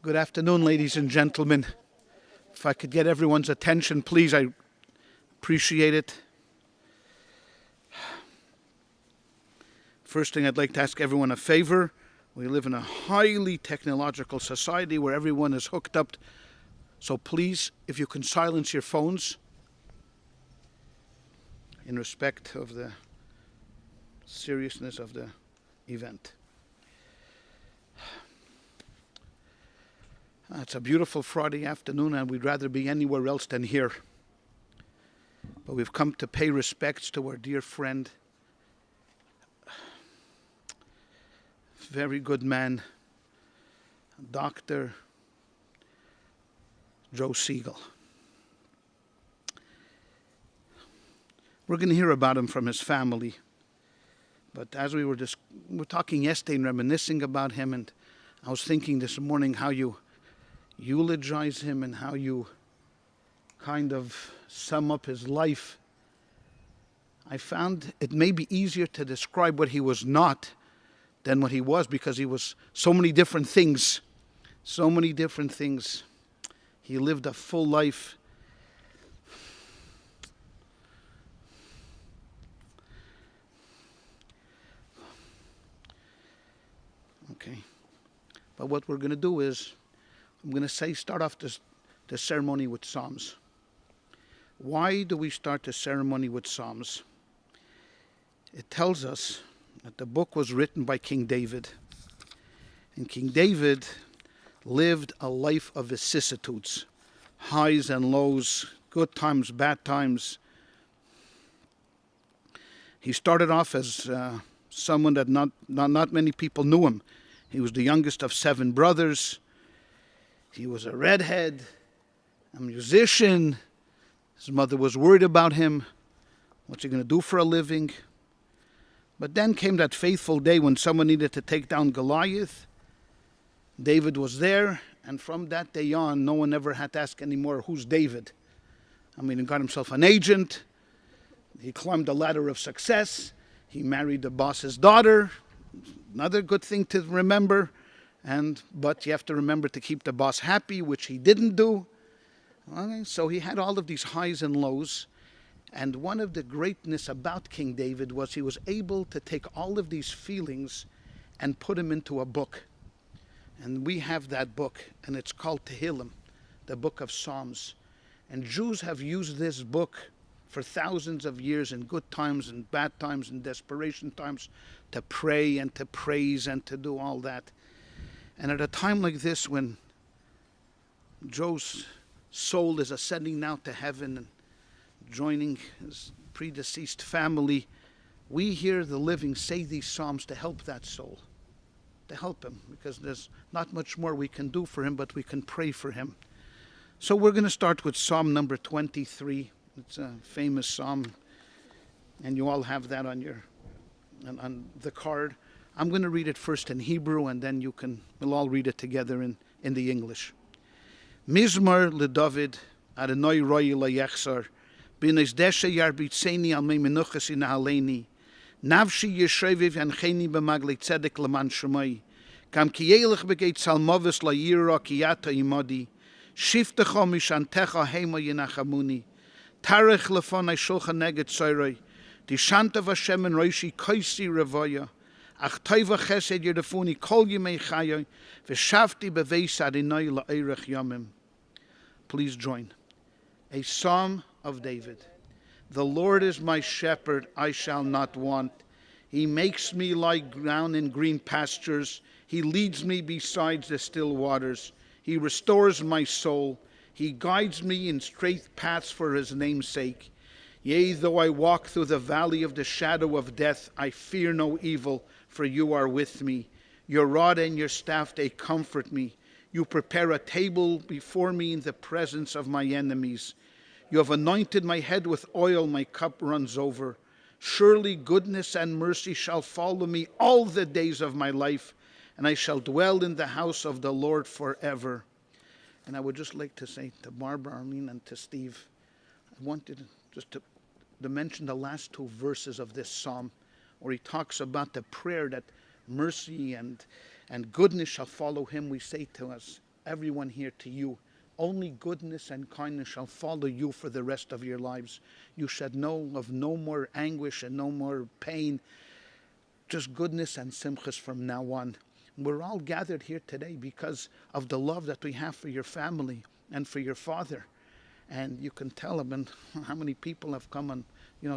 Good afternoon, ladies and gentlemen. If I could get everyone's attention, please, I appreciate it. First thing, I'd like to ask everyone a favor. We live in a highly technological society where everyone is hooked up. So please, if you can silence your phones in respect of the seriousness of the event. It's a beautiful Friday afternoon, and we'd rather be anywhere else than here. But we've come to pay respects to our dear friend, very good man, Dr. Joe Siegel. We're going to hear about him from his family. But as we were talking yesterday and reminiscing about him, and I was thinking this morning how you eulogize him and how you kind of sum up his life. I found it may be easier to describe what he was not than what he was, because he was so many different things. So many different things. He lived a full life. Okay. But what we're going to do is, I'm going to start off the ceremony with Psalms. Why do we start the ceremony with Psalms? It tells us that the book was written by King David. And King David lived a life of vicissitudes, highs and lows, good times, bad times. He started off as someone that not many people knew him. He was the youngest of 7 brothers. He was a redhead, a musician. His mother was worried about him. What's he going to do for a living? But then came that fateful day when someone needed to take down Goliath. David was there, and from that day on, no one ever had to ask anymore, who's David? I mean, he got himself an agent. He climbed the ladder of success. He married the boss's daughter. Another good thing to remember. But you have to remember to keep the boss happy, which he didn't do. Okay, so he had all of these highs and lows. And one of the greatness about King David was he was able to take all of these feelings and put them into a book. And we have that book, and it's called Tehillim, the book of Psalms. And Jews have used this book for thousands of years in good times and bad times and desperation times to pray and to praise and to do all that. And at a time like this, when Joe's soul is ascending now to heaven and joining his predeceased family, we hear the living say these psalms to help that soul, to help him, because there's not much more we can do for him, but we can pray for him. So we're going to start with Psalm number 23. It's a famous psalm, and you all have that on the card. I'm going to read it first in Hebrew, and then we'll all read it together in the English. Mizmar leDavid, Adonai roi layechsar, b'nez deshe yarbitzeni al mei menuchas in haleni, navshi yeshreviv yancheni b'maglei tzedek leman shemai, kam ki yelech begeit salmovis la yira kiyata imadi, shiftecha mishantecha hema yenachamuni, tarech lefonai shulchan neget soiroi, dishantav Hashem en roishi koisi revoya, ach toiva chesed yerdefuni kol yimei chayoy, v'shavti beveis Adonai la'erech yomim. Please join. A Psalm of David. The Lord is my shepherd, I shall not want. He makes me lie down in green pastures. He leads me beside the still waters. He restores my soul. He guides me in straight paths for his name's sake. Yea, though I walk through the valley of the shadow of death, I fear no evil, for you are with me. Your rod and your staff, they comfort me. You prepare a table before me in the presence of my enemies. You have anointed my head with oil, my cup runs over. Surely goodness and mercy shall follow me all the days of my life, and I shall dwell in the house of the Lord forever. And I would just like to say to Barbara, Arlene, and to Steve, I wanted just to mention the last 2 verses of this psalm, where he talks about the prayer that mercy and and goodness shall follow him. We say to us, everyone here, to you, only goodness and kindness shall follow you for the rest of your lives. You should know of no more anguish and no more pain, just goodness and simchas from now on. We're all gathered here today because of the love that we have for your family and for your father. And you can tell them, and how many people have come on,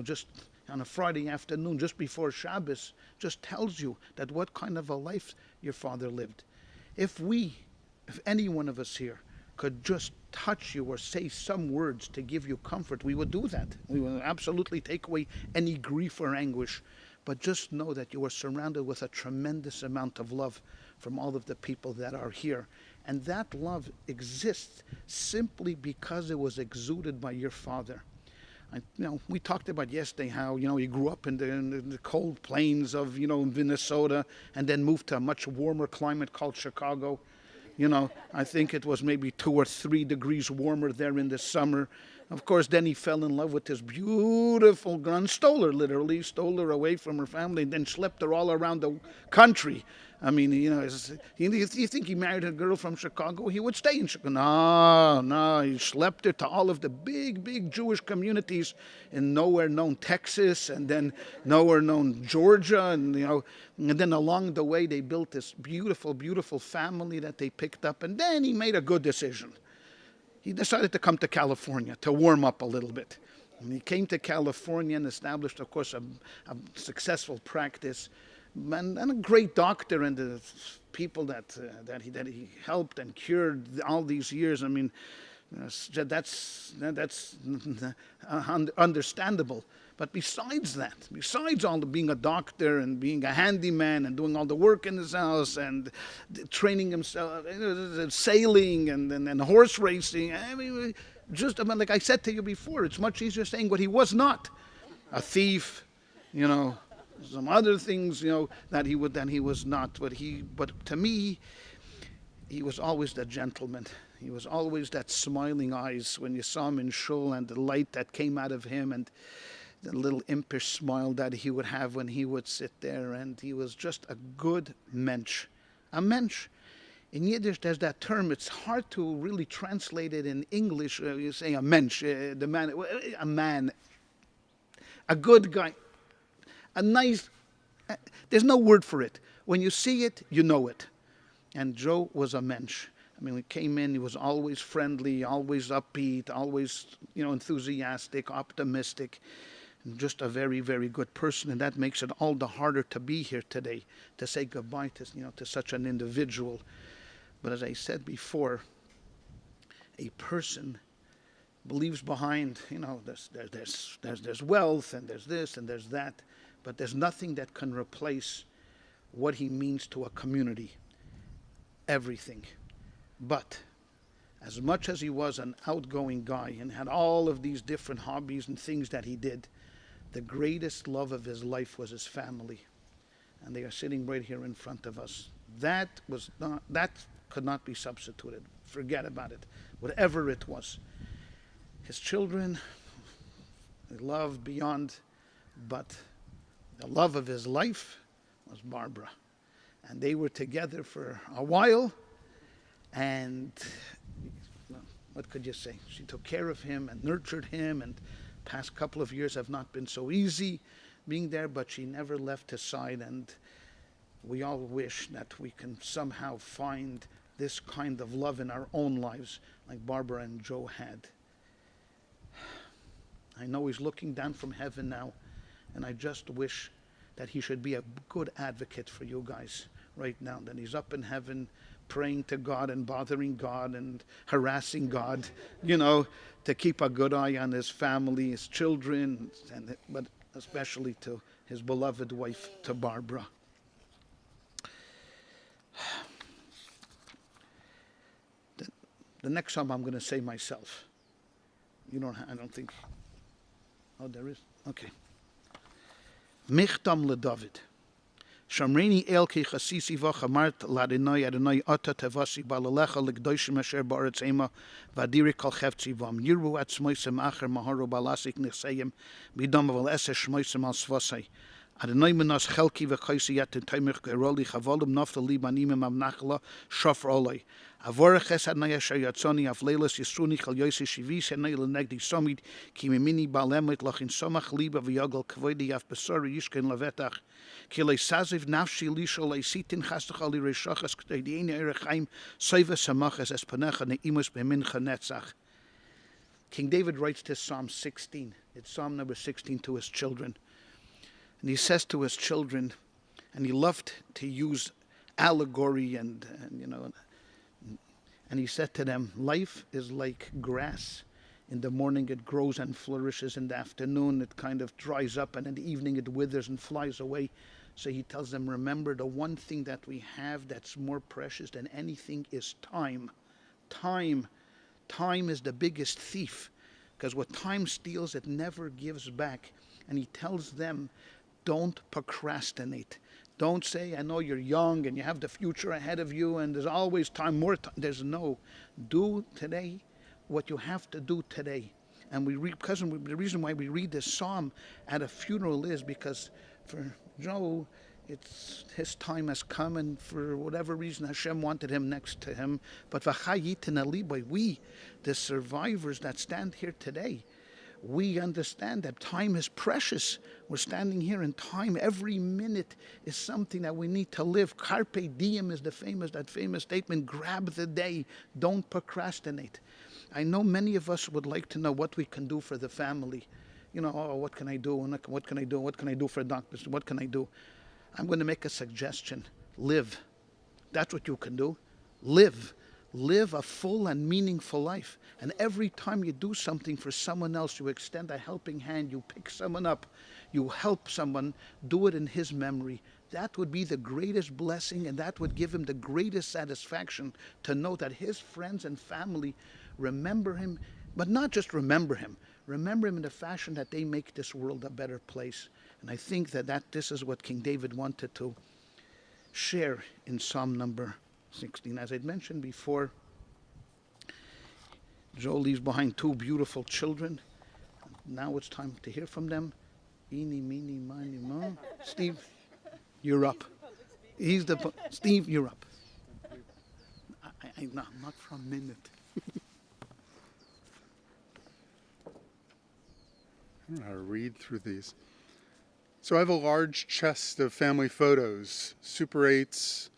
just on a Friday afternoon, just before Shabbos, just tells you that what kind of a life your father lived. If any one of us here could just touch you or say some words to give you comfort, we would do that. We would absolutely take away any grief or anguish. But just know that you are surrounded with a tremendous amount of love from all of the people that are here. And that love exists simply because it was exuded by your father. We talked about yesterday how, he grew up in the cold plains of, Minnesota, and then moved to a much warmer climate called Chicago. I think it was maybe 2 or 3 degrees warmer there in the summer. Of course, then he fell in love with this beautiful girl, stole her away from her family, and then schlepped her all around the country. I mean, you think he married a girl from Chicago? He would stay in Chicago. No, he schlepped her to all of the big Jewish communities in nowhere known Texas, and then nowhere known Georgia, and then along the way they built this beautiful family that they picked up, and then he made a good decision. He decided to come to California to warm up a little bit. And he came to California and established, of course, a successful practice, and a great doctor, and the people that he helped and cured all these years. I mean, that's understandable. But besides all the being a doctor and being a handyman and doing all the work in his house and training himself, sailing and horse racing, I mean, like I said to you before, it's much easier saying what he was not. A thief, some other things, that he was not. But to me, he was always that gentleman. He was always that smiling eyes when you saw him in shul, and the light that came out of him, and the little impish smile that he would have when he would sit there. And he was just a good mensch. A mensch. In Yiddish, there's that term. It's hard to really translate it in English. You say a mensch, a man, a good guy, a nice. There's no word for it. When you see it, you know it. And Joe was a mensch. I mean, he came in, he was always friendly, always upbeat, always, enthusiastic, optimistic, and just a very, very good person. And that makes it all the harder to be here today, to say goodbye to such an individual. But as I said before, a person believes behind, there's wealth, and there's this, and there's that, but there's nothing that can replace what he means to a community. Everything. But as much as he was an outgoing guy and had all of these different hobbies and things that he did, the greatest love of his life was his family. And they are sitting right here in front of us. That could not be substituted. Forget about it. Whatever it was. His children, he loved beyond, but the love of his life was Barbara. And they were together for a while. And what could you say? She took care of him and nurtured him, and the past couple of years have not been so easy being there, but she never left his side. And we all wish that we can somehow find this kind of love in our own lives like Barbara and Joe had. I know he's looking down from heaven now, and I just wish that he should be a good advocate for you guys right now, that he's up in heaven praying to God and bothering God and harassing God, to keep a good eye on his family, his children, but especially to his beloved wife, to Barbara. The next song I'm going to say myself. I don't think. Oh, there is? Okay. Michtam LeDavid. Shamreni elki chasisi v'chamart ladinoi adonai ata tevasi balalecha l'gdoishim asher ba'aretz ema v'adiri kol chefzi vam yirvu at shmoisem acher maharu balasik nechseyem b'dom v'al eseh shmoisem al svasai Adonai menas chelki v'choisi yatin taimich geroli chavolim naftali banimim amnachla shofar olay. Avorech esad naya shayatzoni avleilas yisruni chal yosi shivis enay lenegdi somid ki mimini balemit lachin somach liba v'yagol kvoidi af besori yishken levetach ki leisaziv nafshi lisho leisitin chastach ali reshachas k'teidieni erechaim soiva samachas espanecha neimus bemincha netzach. King David writes this Psalm 16. It's Psalm number 16 to his children. And he says to his children, and he loved to use allegory and he said to them, life is like grass. In the morning it grows and flourishes. In the afternoon it kind of dries up, and in the evening it withers and flies away. So he tells them, remember, the one thing that we have that's more precious than anything is time. Time is the biggest thief, because what time steals, it never gives back. And he tells them, don't procrastinate. Don't say, I know you're young and you have the future ahead of you and there's always time, more time. There's no. Do today what you have to do today. And the reason why we read this psalm at a funeral is because for Joe, it's his time has come, and for whatever reason Hashem wanted him next to him. But we, the survivors that stand here today, we understand that time is precious. We're standing here in time. Every minute is something that we need to live. Carpe diem is that famous statement. Grab the day. Don't procrastinate. I know many of us would like to know what we can do for the family. What can I do? What can I do? What can I do for doctors? What can I do? I'm going to make a suggestion. Live. That's what you can do. Live. Live a full and meaningful life. And every time you do something for someone else, you extend a helping hand, you pick someone up, you help someone, do it in his memory. That would be the greatest blessing, and that would give him the greatest satisfaction to know that his friends and family remember him, but not just remember him in the fashion that they make this world a better place. And I think that this is what King David wanted to share in Psalm number 16. As I'd mentioned before, Joe leaves behind two beautiful children. Now it's time to hear from them. Eeny, meeny, miny, mo. Steve, you're up. Steve, you're up. No, not for a minute. I don't know how to read through these. So I have a large chest of family photos, Super 8s,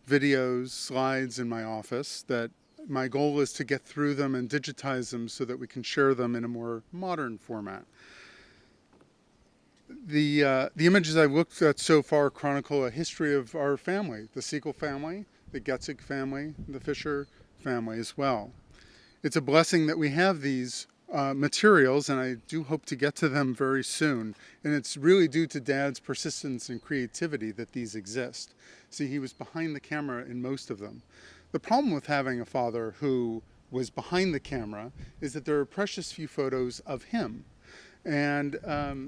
videos, slides in my office that my goal is to get through them and digitize them so that we can share them in a more modern format. The images I've looked at so far chronicle a history of our family, the Siegel family, the Getzig family, the Fisher family as well. It's a blessing that we have these materials, and I do hope to get to them very soon. And it's really due to Dad's persistence and creativity that these exist. See, he was behind the camera in most of them. The problem with having a father who was behind the camera is that there are precious few photos of him. And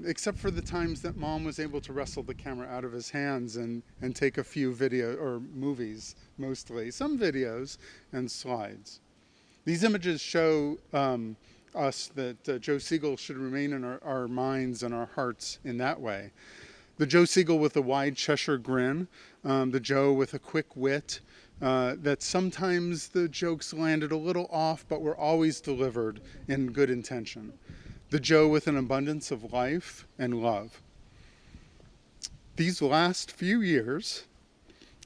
except for the times that Mom was able to wrestle the camera out of his hands and take a few video or movies, mostly, some videos and slides. These images show us that Joe Siegel should remain in our minds and our hearts in that way. The Joe Siegel with a wide Cheshire grin, the Joe with a quick wit, that sometimes the jokes landed a little off, but were always delivered in good intention. The Joe with an abundance of life and love. These last few years,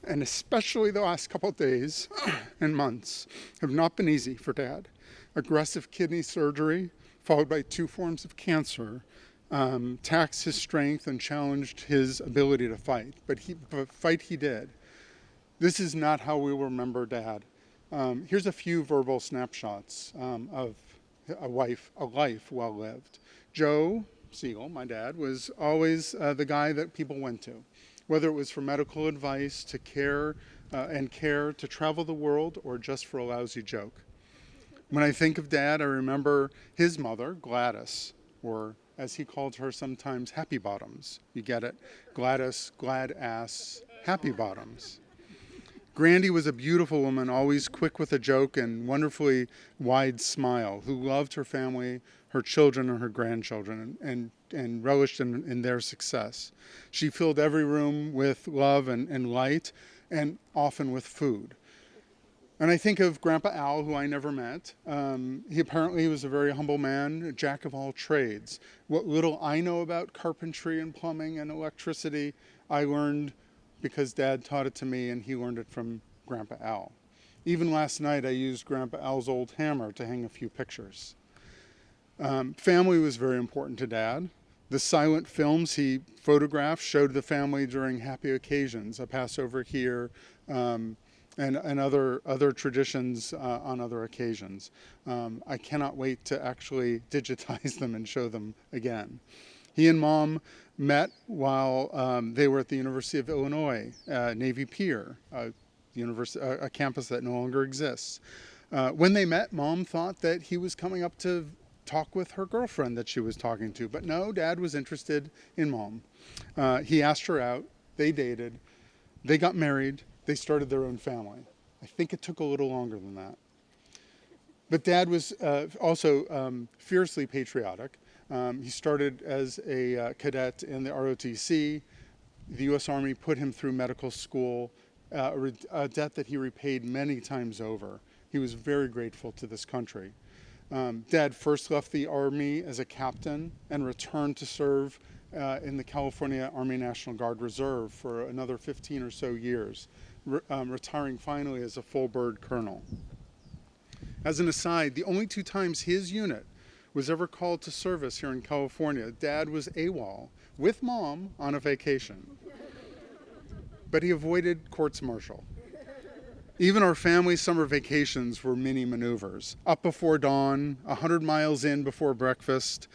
and especially the last couple of days and months, have not been easy for Dad. Aggressive kidney surgery, followed by 2 forms of cancer, taxed his strength and challenged his ability to fight. But fight he did. This is not how we will remember Dad. Here's a few verbal snapshots of a life well lived. Joe Siegel, my dad, was always the guy that people went to, whether it was for medical advice, to care, to travel the world, or just for a lousy joke. When I think of Dad, I remember his mother, Gladys, or as he called her sometimes, Happy Bottoms. You get it? Gladys, glad ass, Happy Bottoms. Grandy was a beautiful woman, always quick with a joke and wonderfully wide smile, who loved her family, her children and her grandchildren, and relished in their success. She filled every room with love and light, and often with food. And I think of Grandpa Al, who I never met. He apparently was a very humble man, a jack of all trades. What little I know about carpentry and plumbing and electricity, I learned because Dad taught it to me, and he learned it from Grandpa Al. Even last night, I used Grandpa Al's old hammer to hang a few pictures. Family was very important to Dad. The silent films he photographed showed the family during happy occasions, a Passover here, and other traditions on other occasions. I cannot wait to actually digitize them and show them again. He and Mom met while they were at the University of Illinois, Navy Pier, a campus that no longer exists. When they met, Mom thought that he was coming up to talk with her girlfriend that she was talking to, but no, Dad was interested in Mom. He asked her out, they dated, they got married, they started their own family. I think it took a little longer than that. But Dad was also fiercely patriotic. He started as a cadet in the ROTC. The U.S. Army put him through medical school, a debt that he repaid many times over. He was very grateful to this country. Dad first left the Army as a captain and returned to serve in the California Army National Guard Reserve for another 15 or so years, retiring finally as a full bird colonel. As an aside, the only 2 times his unit was ever called to service here in California, Dad was AWOL with Mom on a vacation. But he avoided courts-martial. Even our family summer vacations were mini maneuvers. Up before dawn, 100 miles in before breakfast,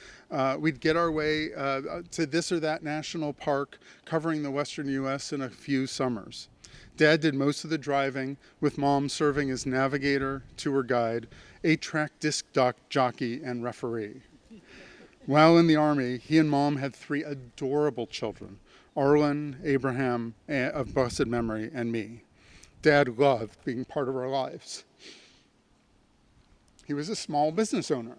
we'd get our way to this or that national park, covering the western U.S. in a few summers. Dad did most of the driving, with Mom serving as navigator, tour guide, 8-track disc jockey, and referee. While in the Army, he and Mom had 3 adorable children, Arlen, Abraham, of blessed memory, and me. Dad loved being part of our lives. He was a small business owner,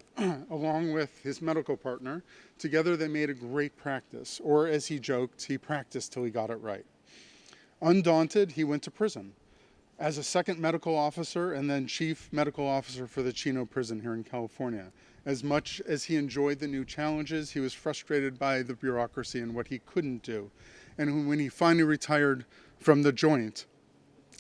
along with his medical partner. Together they made a great practice, or as he joked, he practiced till he got it right. Undaunted, he went to prison as a second medical officer and then chief medical officer for the Chino prison here in California. As much as he enjoyed the new challenges, he was frustrated by the bureaucracy and what he couldn't do. And when he finally retired from the joint,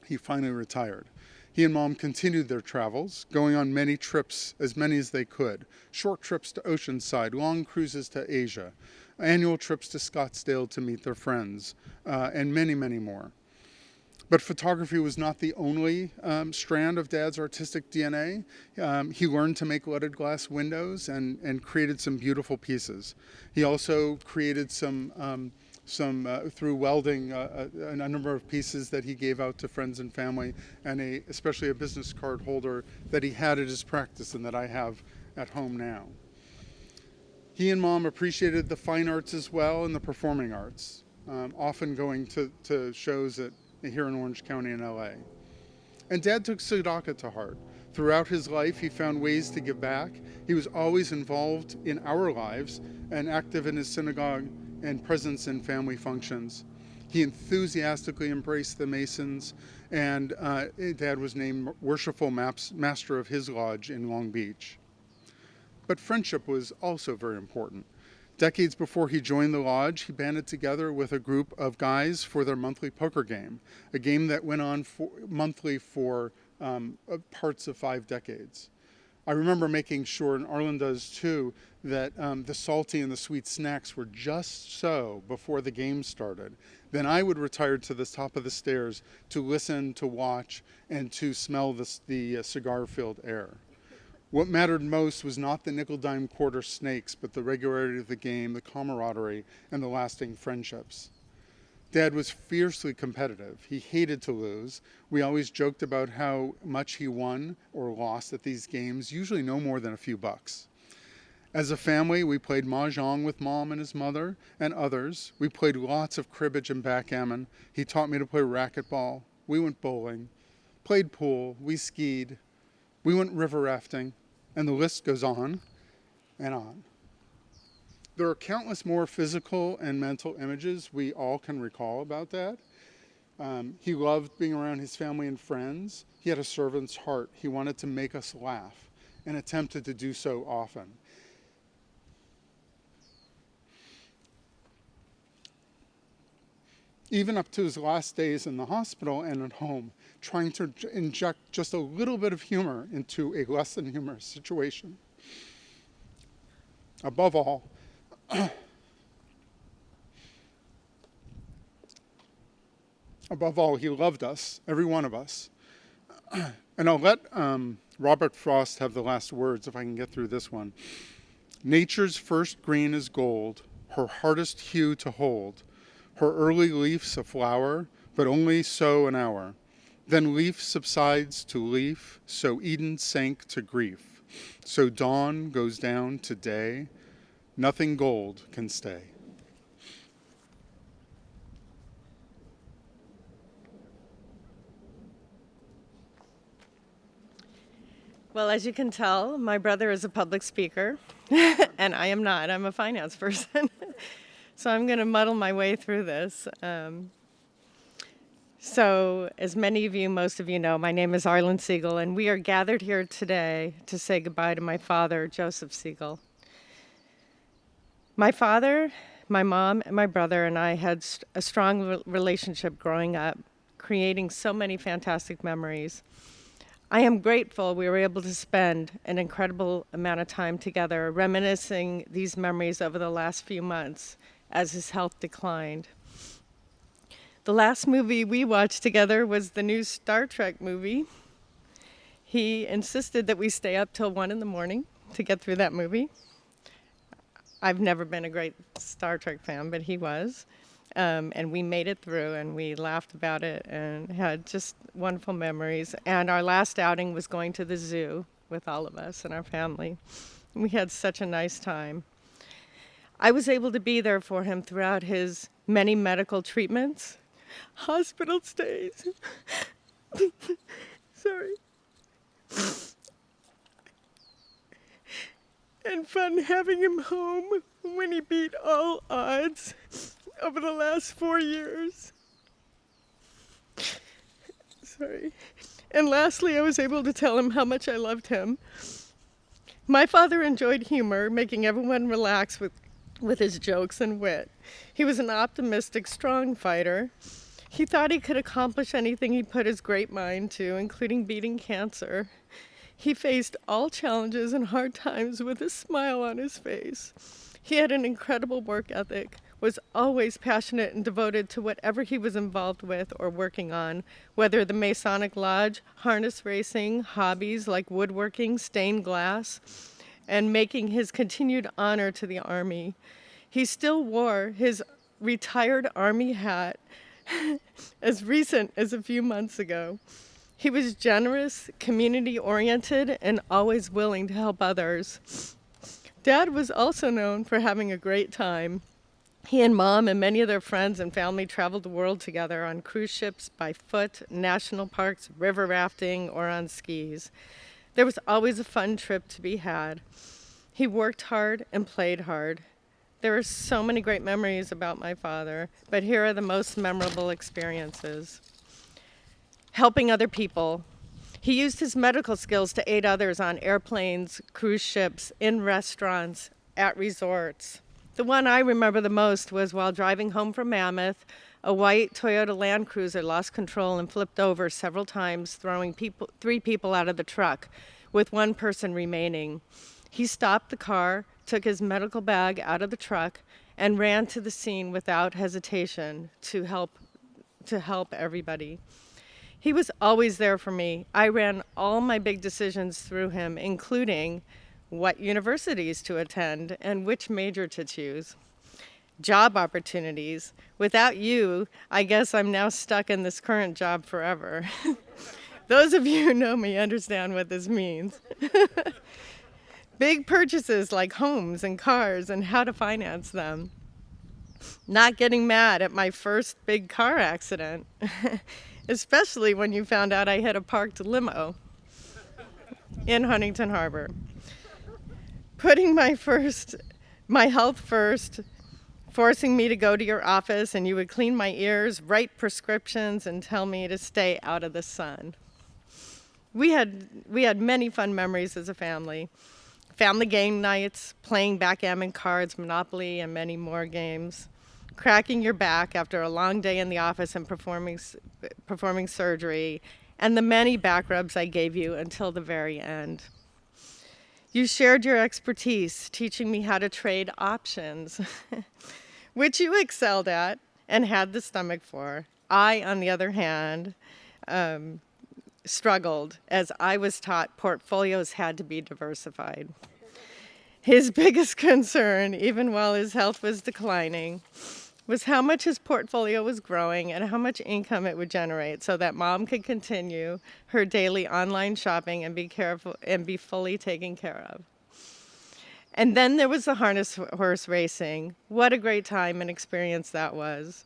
he finally retired. He and Mom continued their travels, going on many trips, as many as they could. Short trips to Oceanside, long cruises to Asia, annual trips to Scottsdale to meet their friends, and many, many more. But photography was not the only strand of Dad's artistic DNA. He learned to make leaded glass windows and created some beautiful pieces. He also created some through welding a number of pieces that he gave out to friends and family, and especially a business card holder that he had at his practice and that I have at home now. He and Mom appreciated the fine arts as well and the performing arts, often going to shows here in Orange County in LA. And Dad took tzedakah to heart. Throughout his life, he found ways to give back. He was always involved in our lives and active in his synagogue and presence in family functions. He enthusiastically embraced the Masons, and Dad was named Worshipful Master of his lodge in Long Beach. But friendship was also very important. Decades before he joined the lodge, he banded together with a group of guys for their monthly poker game, a game that went on monthly for parts of 5 decades. I remember making sure, and Arlen does too, that the salty and the sweet snacks were just so before the game started. Then I would retire to the top of the stairs to listen, to watch, and to smell the cigar-filled air. What mattered most was not the nickel-dime quarter snakes, but the regularity of the game, the camaraderie, and the lasting friendships. Dad was fiercely competitive. He hated to lose. We always joked about how much he won or lost at these games, usually no more than a few bucks. As a family, we played mahjong with Mom and his mother and others. We played lots of cribbage and backgammon. He taught me to play racquetball. We went bowling, played pool, we skied, we went river rafting, and the list goes on. and on. There are countless more physical and mental images we all can recall about Dad. He loved being around his family and friends. He had a servant's heart. He wanted to make us laugh and attempted to do so often. Even up to his last days in the hospital and at home, trying to inject just a little bit of humor into a less than humorous situation. Above all, he loved us, every one of us. And I'll let Robert Frost have the last words if I can get through this one. Nature's first green is gold, her hardest hue to hold. Her early leaf's a flower, but only so an hour. Then leaf subsides to leaf, so Eden sank to grief. So dawn goes down to day, nothing gold can stay. Well, as you can tell, my brother is a public speaker, and I am not. I'm a finance person. So I'm going to muddle my way through this. So as many of you, most of you know, my name is Arlen Siegel, and we are gathered here today to say goodbye to my father, Joseph Siegel. My father, my mom, and my brother and I had a strong relationship growing up, creating so many fantastic memories. I am grateful we were able to spend an incredible amount of time together, reminiscing these memories over the last few months as his health declined. The last movie we watched together was the new Star Trek movie. He insisted that we stay up till 1 a.m. to get through that movie. I've never been a great Star Trek fan, but he was. And we made it through, and we laughed about it and had just wonderful memories. And our last outing was going to the zoo with all of us and our family. We had such a nice time. I was able to be there for him throughout his many medical treatments, hospital stays. Sorry. And fun having him home when he beat all odds over the last 4 years. Sorry. And lastly, I was able to tell him how much I loved him. My father enjoyed humor, making everyone relax with his jokes and wit. He was an optimistic, strong fighter. He thought he could accomplish anything he put his great mind to, including beating cancer. He faced all challenges and hard times with a smile on his face. He had an incredible work ethic, was always passionate and devoted to whatever he was involved with or working on, whether the Masonic Lodge, harness racing, hobbies like woodworking, stained glass, and making his continued honor to the Army. He still wore his retired Army hat as recent as a few months ago. He was generous, community-oriented, and always willing to help others. Dad was also known for having a great time. He and Mom and many of their friends and family traveled the world together on cruise ships, by foot, national parks, river rafting, or on skis. There was always a fun trip to be had. He worked hard and played hard. There are so many great memories about my father, but here are the most memorable experiences. Helping other people. He used his medical skills to aid others on airplanes, cruise ships, in restaurants, at resorts. The one I remember the most was while driving home from Mammoth, a white Toyota Land Cruiser lost control and flipped over several times, throwing 3 people out of the truck, with 1 person remaining. He stopped the car, took his medical bag out of the truck, and ran to the scene without hesitation to help everybody. He was always there for me. I ran all my big decisions through him, including what universities to attend and which major to choose. Job opportunities. Without you, I guess I'm now stuck in this current job forever. Those of you who know me understand what this means. Big purchases like homes and cars and how to finance them. Not getting mad at my first big car accident, especially when you found out I had a parked limo in Huntington Harbor. putting my health first, forcing me to go to your office, and you would clean my ears, write prescriptions, and tell me to stay out of the sun. We had many fun memories as a family. Family game nights, playing backgammon cards, Monopoly, and many more games. Cracking your back after a long day in the office and performing surgery, and the many back rubs I gave you until the very end. You shared your expertise, teaching me how to trade options, which you excelled at and had the stomach for. I, on the other hand, struggled, as I was taught portfolios had to be diversified. His biggest concern, even while his health was declining, was how much his portfolio was growing and how much income it would generate so that Mom could continue her daily online shopping and be fully taken care of. And then there was the harness horse racing. What a great time and experience that was.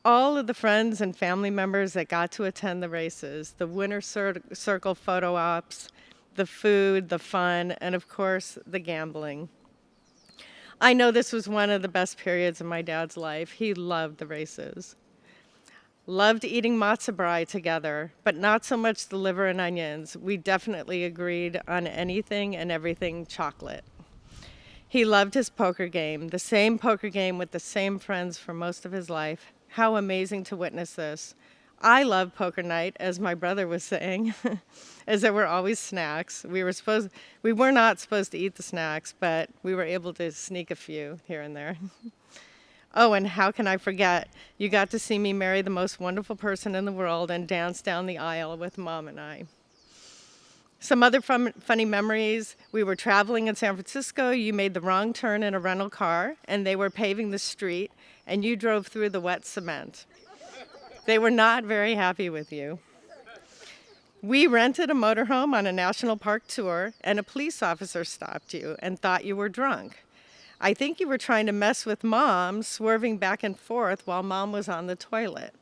All of the friends and family members that got to attend the races, the winner circle photo ops, the food, the fun, and of course, the gambling. I know this was one of the best periods of my dad's life. He loved the races. Loved eating matzo brie together, but not so much the liver and onions. We definitely agreed on anything and everything chocolate. He loved his poker game, the same poker game with the same friends for most of his life. How amazing to witness this. I love poker night, as my brother was saying, as there were always snacks. We were not supposed to eat the snacks, but we were able to sneak a few here and there. Oh, and how can I forget? You got to see me marry the most wonderful person in the world and dance down the aisle with Mom and I. Some other funny memories. We were traveling in San Francisco. You made the wrong turn in a rental car, and they were paving the street, and you drove through the wet cement. They were not very happy with you. We rented a motorhome on a national park tour, and a police officer stopped you and thought you were drunk. I think you were trying to mess with Mom, swerving back and forth while Mom was on the toilet.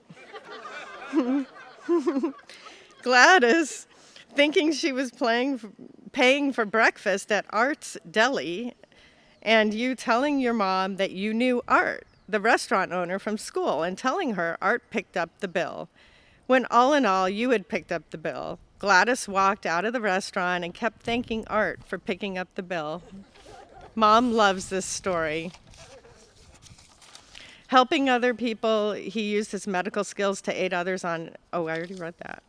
Gladys, thinking she was paying for breakfast at Art's Deli, and you telling your mom that you knew Art, the restaurant owner, from school, and telling her Art picked up the bill. When all in all, you had picked up the bill. Gladys walked out of the restaurant and kept thanking Art for picking up the bill. Mom loves this story. Helping other people, he used his medical skills to aid others on, oh, I already read that.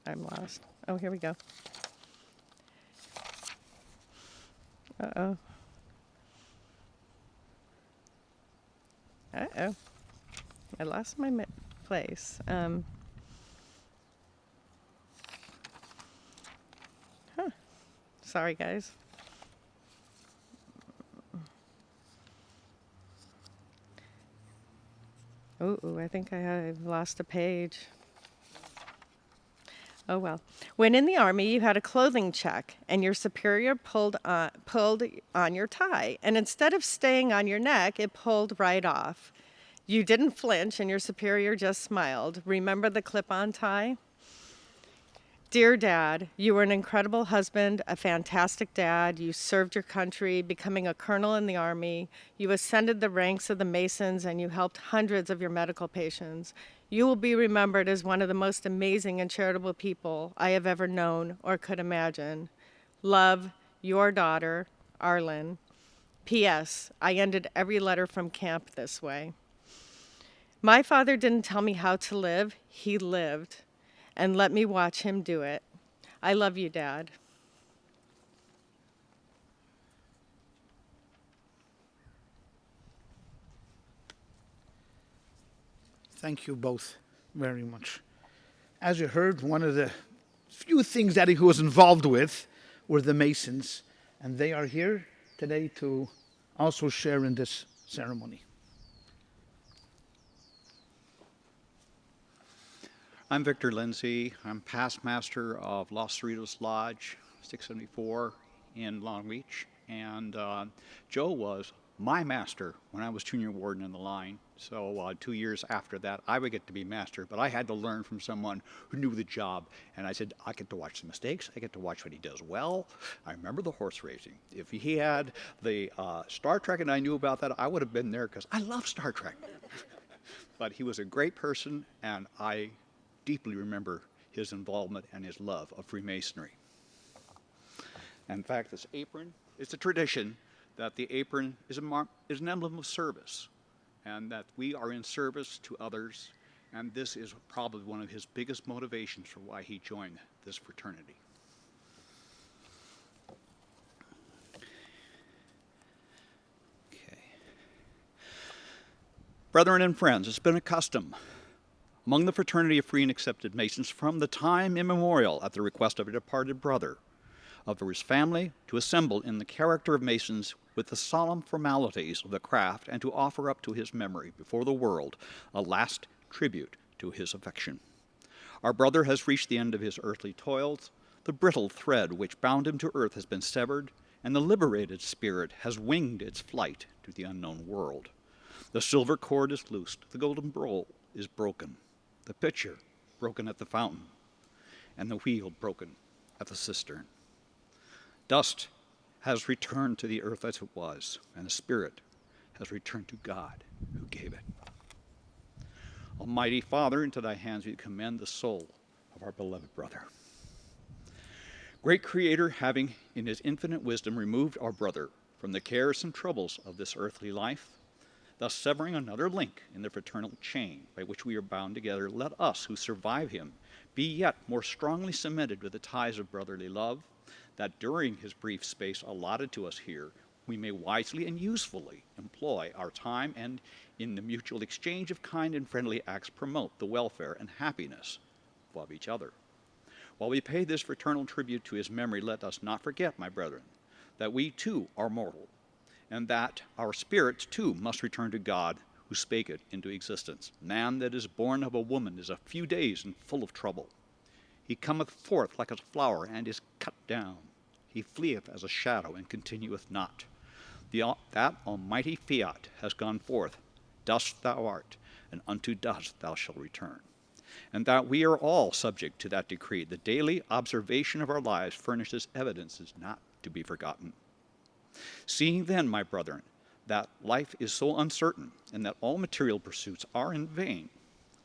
I'm lost. Oh, here we go. Uh-oh. Uh-oh. I lost my place. Sorry, guys. Ooh, I think I've lost a page. Oh, well. When in the Army, you had a clothing check, and your superior pulled on your tie. And instead of staying on your neck, it pulled right off. You didn't flinch, and your superior just smiled. Remember the clip-on tie? Dear Dad, you were an incredible husband, a fantastic dad. You served your country, becoming a colonel in the Army. You ascended the ranks of the Masons, and you helped hundreds of your medical patients. You will be remembered as one of the most amazing and charitable people I have ever known or could imagine. Love, your daughter, Arlen. P.S. I ended every letter from camp this way. My father didn't tell me how to live. He lived. And let me watch him do it. I love you, Dad. Thank you both very much. As you heard, one of the few things that he was involved with were the Masons, and they are here today to also share in this ceremony. I'm Victor Lindsay. I'm past master of Los Cerritos Lodge 674 in Long Beach. And Joe was my master when I was junior warden in the line. So 2 years after that, I would get to be master, but I had to learn from someone who knew the job. And I said, I get to watch the mistakes. I get to watch what he does well. I remember the horse racing. If he had the Star Trek and I knew about that, I would have been there because I love Star Trek. But he was a great person, and I deeply remember his involvement and his love of Freemasonry. In fact, this apron, it's a tradition that the apron is an emblem of service, and that we are in service to others, and this is probably one of his biggest motivations for why he joined this fraternity. Okay. Brethren and friends, it's been a custom among the fraternity of free and accepted Masons from the time immemorial at the request of a departed brother of his family to assemble in the character of Masons with the solemn formalities of the craft and to offer up to his memory before the world a last tribute to his affection. Our brother has reached the end of his earthly toils. The brittle thread which bound him to earth has been severed, and the liberated spirit has winged its flight to the unknown world. The silver cord is loosed, the golden bowl is broken, the pitcher broken at the fountain, and the wheel broken at the cistern. Dust has returned to the earth as it was, and the spirit has returned to God who gave it. Almighty Father, into thy hands we commend the soul of our beloved brother. Great Creator, having in his infinite wisdom removed our brother from the cares and troubles of this earthly life, thus severing another link in the fraternal chain by which we are bound together, let us who survive him be yet more strongly cemented with the ties of brotherly love, that during his brief space allotted to us here, we may wisely and usefully employ our time and in the mutual exchange of kind and friendly acts promote the welfare and happiness of each other. While we pay this fraternal tribute to his memory, let us not forget, my brethren, that we too are mortal, and that our spirits too must return to God who spake it into existence. Man that is born of a woman is a few days and full of trouble. He cometh forth like a flower and is cut down. He fleeth as a shadow and continueth not. That almighty fiat has gone forth. Dust thou art, and unto dust thou shalt return. And that we are all subject to that decree. The daily observation of our lives furnishes evidences not to be forgotten. Seeing then, my brethren, that life is so uncertain and that all material pursuits are in vain,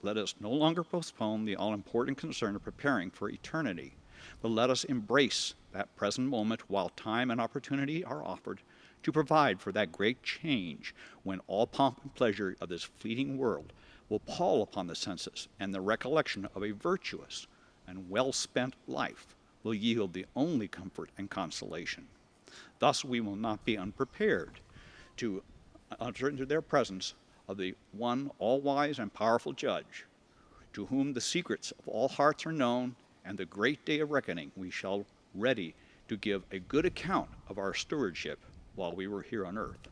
let us no longer postpone the all-important concern of preparing for eternity, but let us embrace that present moment while time and opportunity are offered to provide for that great change when all pomp and pleasure of this fleeting world will pall upon the senses, and the recollection of a virtuous and well-spent life will yield the only comfort and consolation. Thus we will not be unprepared to enter into their presence of the one all-wise and powerful judge, to whom the secrets of all hearts are known, and the great day of reckoning we shall ready to give a good account of our stewardship while we were here on earth.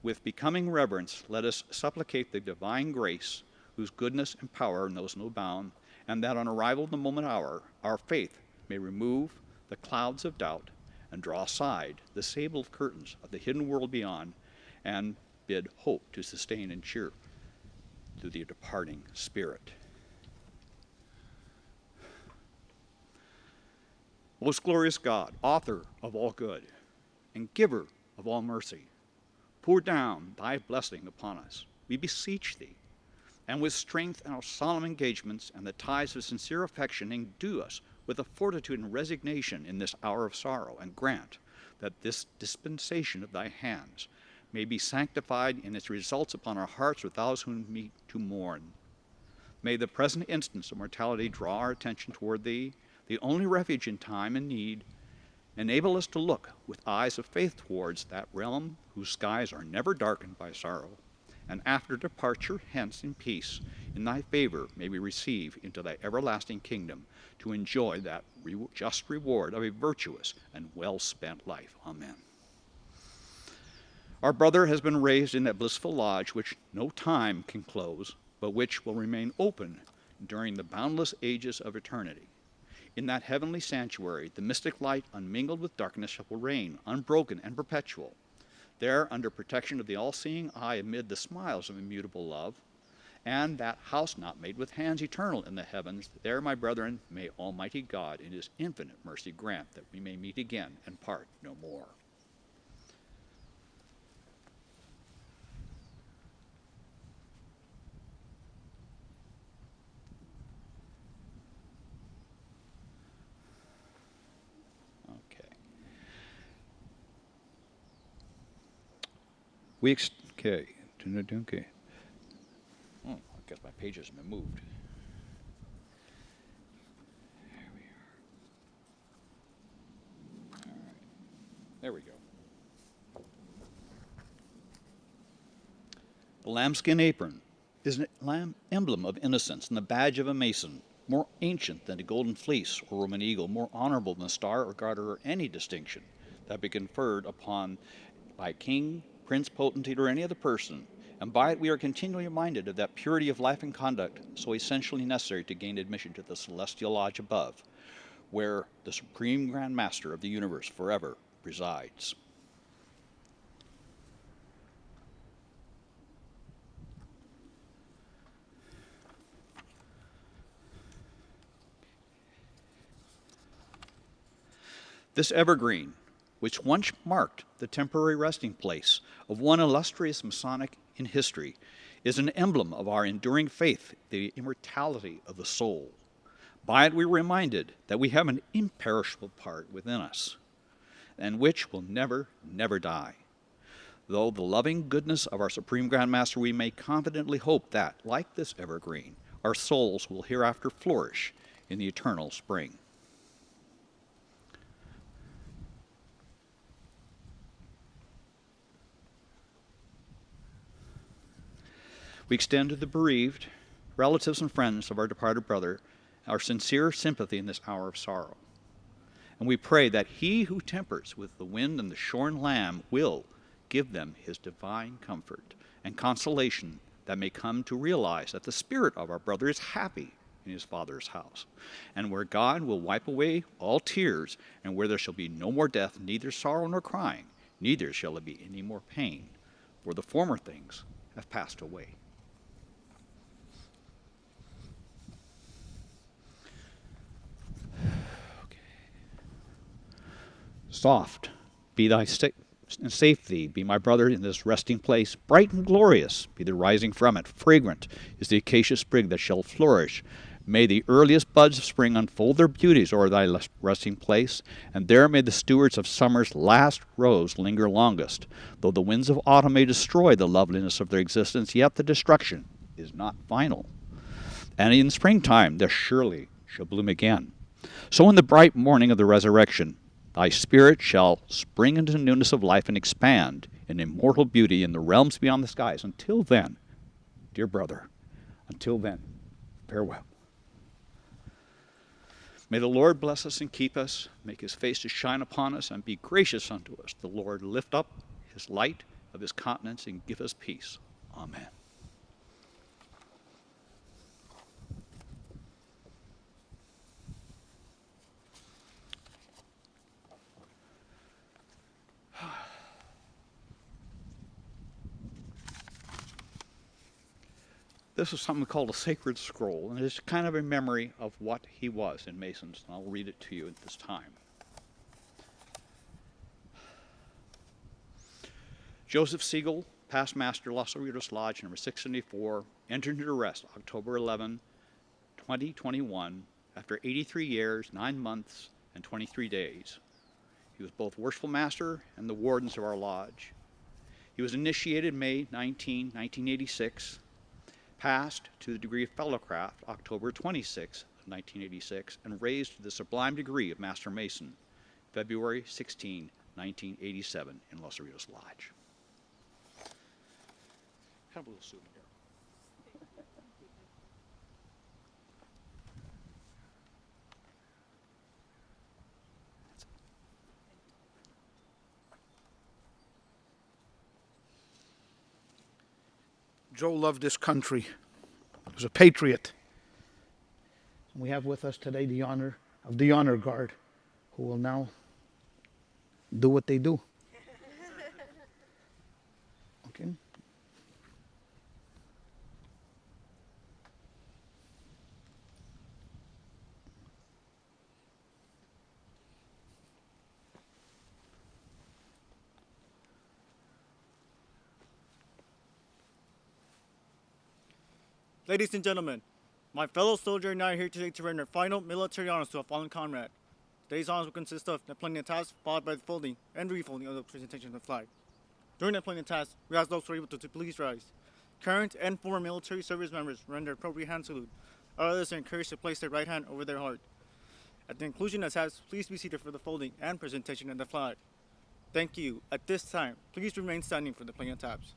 With becoming reverence, let us supplicate the divine grace, whose goodness and power knows no bound, and that on arrival of the moment hour, our faith may remove the clouds of doubt and draw aside the sable curtains of the hidden world beyond, and bid hope to sustain and cheer to the departing spirit. Most glorious God, author of all good, and giver of all mercy, pour down thy blessing upon us, we beseech thee, and with strength in our solemn engagements and the ties of sincere affection, endue us with a fortitude and resignation in this hour of sorrow, and grant that this dispensation of thy hands may be sanctified in its results upon our hearts with those who meet to mourn. May the present instance of mortality draw our attention toward thee, the only refuge in time and need. Enable us to look with eyes of faith towards that realm whose skies are never darkened by sorrow, and after departure hence in peace, in thy favor may we receive into thy everlasting kingdom to enjoy that just reward of a virtuous and well-spent life. Amen. Our brother has been raised in that blissful lodge which no time can close, but which will remain open during the boundless ages of eternity. In that heavenly sanctuary, the mystic light unmingled with darkness shall reign, unbroken and perpetual. there under protection of the all-seeing eye amid the smiles of immutable love, and that house not made with hands eternal in the heavens, there, my brethren, may Almighty God in his infinite mercy grant that we may meet again and part no more. Okay. Okay. Oh, I guess my pages have been moved. There we are. All right. There we go. The lambskin apron is an emblem of innocence and the badge of a Mason, more ancient than the golden fleece or Roman eagle, more honorable than the star or garter or any distinction that be conferred upon by king, prince, potentate, or any other person, and by it we are continually reminded of that purity of life and conduct so essentially necessary to gain admission to the celestial lodge above, where the supreme grand master of the universe forever resides. This evergreen, which once marked the temporary resting place of one illustrious Masonic in history, is an emblem of our enduring faith, the immortality of the soul. By it we are reminded that we have an imperishable part within us, and which will never, never die. Though the loving goodness of our Supreme Grand Master, we may confidently hope that, like this evergreen, our souls will hereafter flourish in the eternal spring. We extend to the bereaved, relatives and friends of our departed brother, our sincere sympathy in this hour of sorrow. And we pray that he who tempers with the wind and the shorn lamb will give them his divine comfort and consolation that may come to realize that the spirit of our brother is happy in his Father's house, and where God will wipe away all tears, and where there shall be no more death, neither sorrow nor crying, neither shall there be any more pain, for the former things have passed away. Soft be thy and safe thee, be my brother in this resting place. Bright and glorious be the rising from it. Fragrant is the acacia sprig that shall flourish. May the earliest buds of spring unfold their beauties o'er thy resting place, and there may the stewards of summer's last rose linger longest. Though the winds of autumn may destroy the loveliness of their existence, yet the destruction is not final. And in springtime there surely shall bloom again. So in the bright morning of the resurrection, thy spirit shall spring into newness of life and expand in immortal beauty in the realms beyond the skies. Until then, dear brother, until then, farewell. May the Lord bless us and keep us, make his face to shine upon us and be gracious unto us. The Lord lift up his light of his countenance and give us peace. Amen. This is something called a sacred scroll, and it's kind of a memory of what he was in Masons, and I'll read it to you at this time. Joseph Siegel, past master, Los Cerritos Lodge, number 674, entered into rest October 11, 2021, after 83 years, 9 months, and 23 days. He was both worshipful master and the wardens of our lodge. He was initiated May 19, 1986, passed to the degree of fellowcraft October 26, 1986, and raised to the sublime degree of Master Mason February 16, 1987 in Los Cerritos Lodge. Have a little souvenir. Joe loved this country. He was a patriot. We have with us today the honor of the Honor Guard, who will now do what they do. Ladies and gentlemen, my fellow soldier and I are here today to render final military honors to a fallen comrade. Today's honors will consist of deploying the task, followed by the folding and refolding of the presentation of the flag. During deploying the task, we ask those who are able to please rise. Current and former military service members render appropriate hand salute. Others are encouraged to place their right hand over their heart. At the conclusion of the task, please be seated for the folding and presentation of the flag. Thank you. At this time, please remain standing for the playing of taps.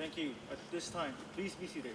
Thank you. At this time, please be seated.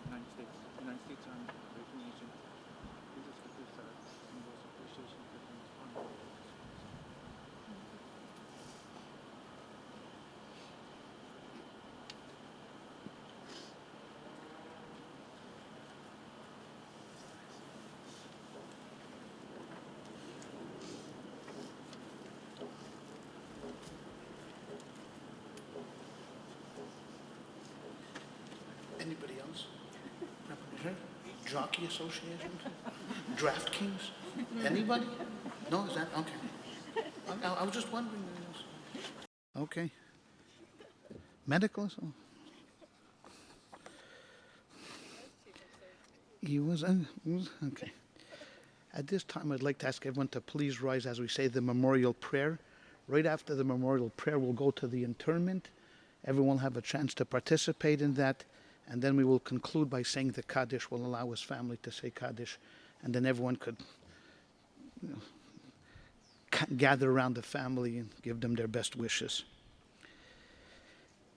United States. United States Army, great nation. Please accept this symbols of appreciation for the honor. Anybody else? Jockey Association? DraftKings? Anybody? No, is that okay? I was just wondering. Okay. Medical? He was okay. At this time, I'd like to ask everyone to please rise as we say the memorial prayer. Right after the memorial prayer, we'll go to the interment. Everyone will have a chance to participate in that. And then we will conclude by saying the Kaddish. We'll allow his family to say Kaddish. And then everyone could gather around the family and give them their best wishes.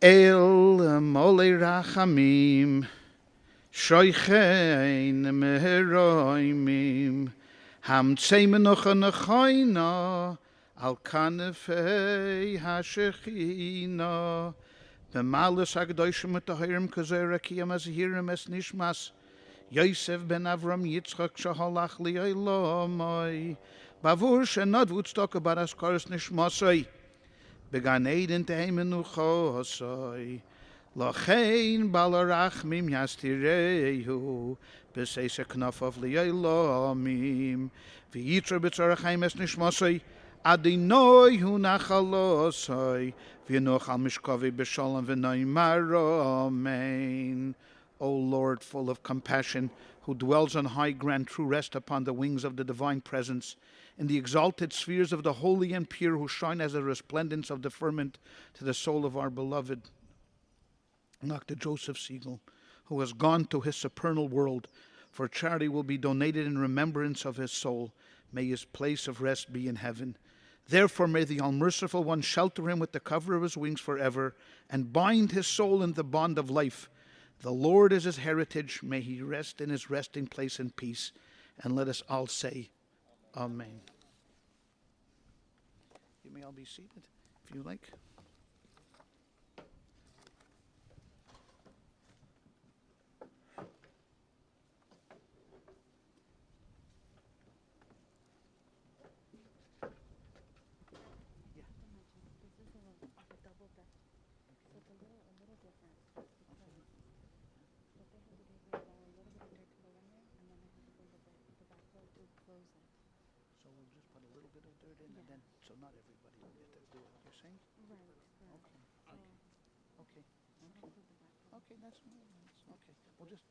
El Molei Rachamim Shoichein Meheroimim Hamtzei Menocha Nechoina Al Kanefei HaShechina B'malus HaGedoshim Metahirim Kazera Kiyam Azhirim Es Nishmas Yosef ben Avram Yitzchak Shahalach Li'olamai Bavur Shenad Woodstock Baras Karas Nishmasai Began Eden Tehemenuchosai Lochein Balarachmim Yastirehu Beseisa Knafov Li'olamim V'yitra B'tzarachim Es Nishmasai Adinoi Hu Nachalosai V'yenoch Al Mishkavi B'Shalom V'Noimar Amen. O Lord, full of compassion, who dwells on high, grant true rest upon the wings of the divine presence, in the exalted spheres of the holy and pure, who shine as a resplendence of the firmament to the soul of our beloved Dr. Joseph Siegel, who has gone to his supernal world, for charity will be donated in remembrance of his soul. May his place of rest be in heaven. Therefore may the All-Merciful One shelter him with the cover of his wings forever, and bind his soul in the bond of life. The Lord is his heritage. May he rest in his resting place in peace. And let us all say, Amen. You may all be seated if you like. So we'll just put a little bit of dirt in and then, so not everybody will get to do it. You're saying? Right. Okay. Okay. Okay, that's okay. We'll just.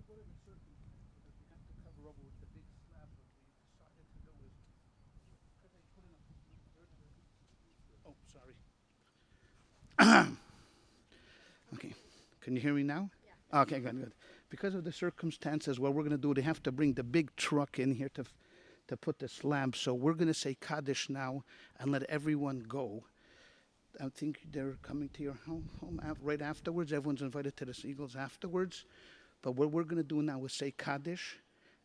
what are the circumstances that we have to cover over with the big slab? What we decided to do is, because they put in a dirt. Oh, sorry. Okay. Can you hear me now? Yeah. Okay, good, good. Because of the circumstances, what we're going to do, they have to bring the big truck in here to put the slab. So we're going to say Kaddish now and let everyone go. I think they're coming to your home right afterwards. Everyone's invited to the Siegels afterwards. But what we're going to do now is say Kaddish,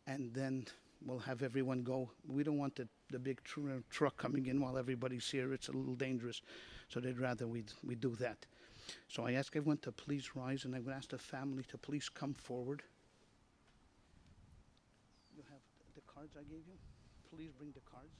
and then we'll have everyone go. We don't want the big truck coming in while everybody's here. It's a little dangerous. So they'd rather we do that. So I ask everyone to please rise, and I would ask the family to please come forward. You have the cards I gave you? Please bring the cards.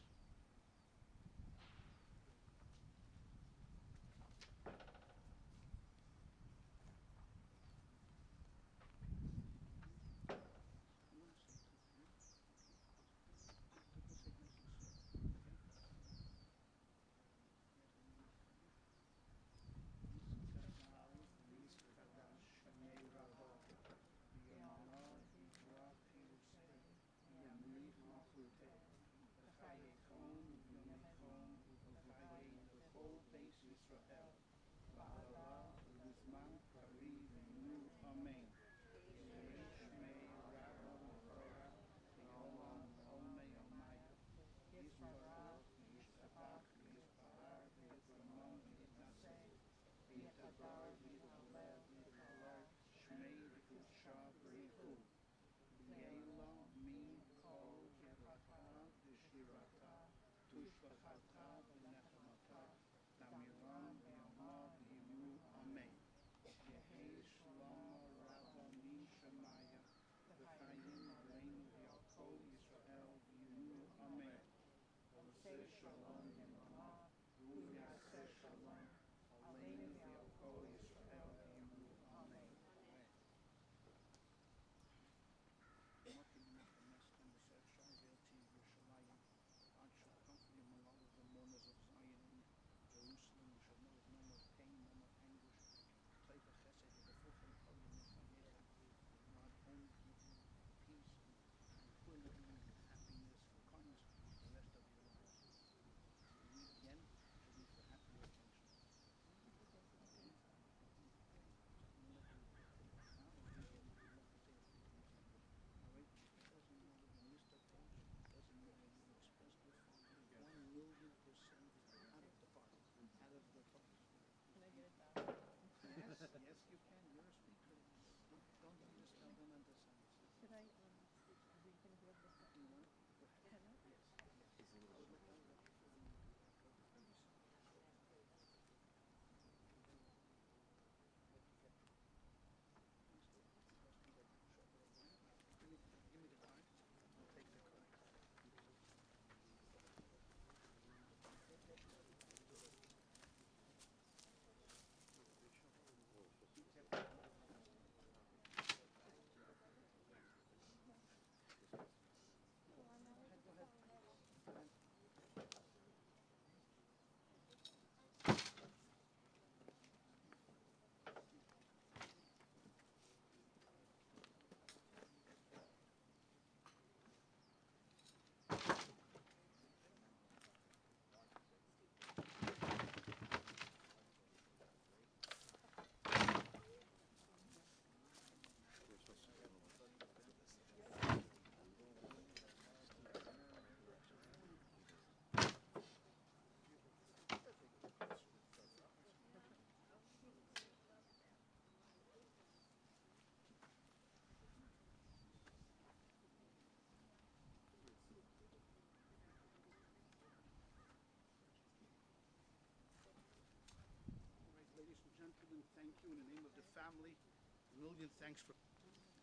Ladies and gentlemen, thank you in the name of the family. A million thanks for.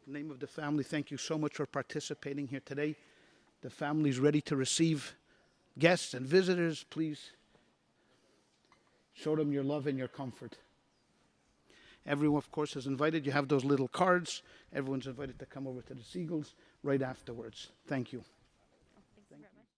In the name of the family, thank you so much for participating here today. The family is ready to receive guests and visitors. Please show them your love and your comfort. Everyone, of course, is invited. You have those little cards. Everyone's invited to come over to the Siegels right afterwards. Thank you.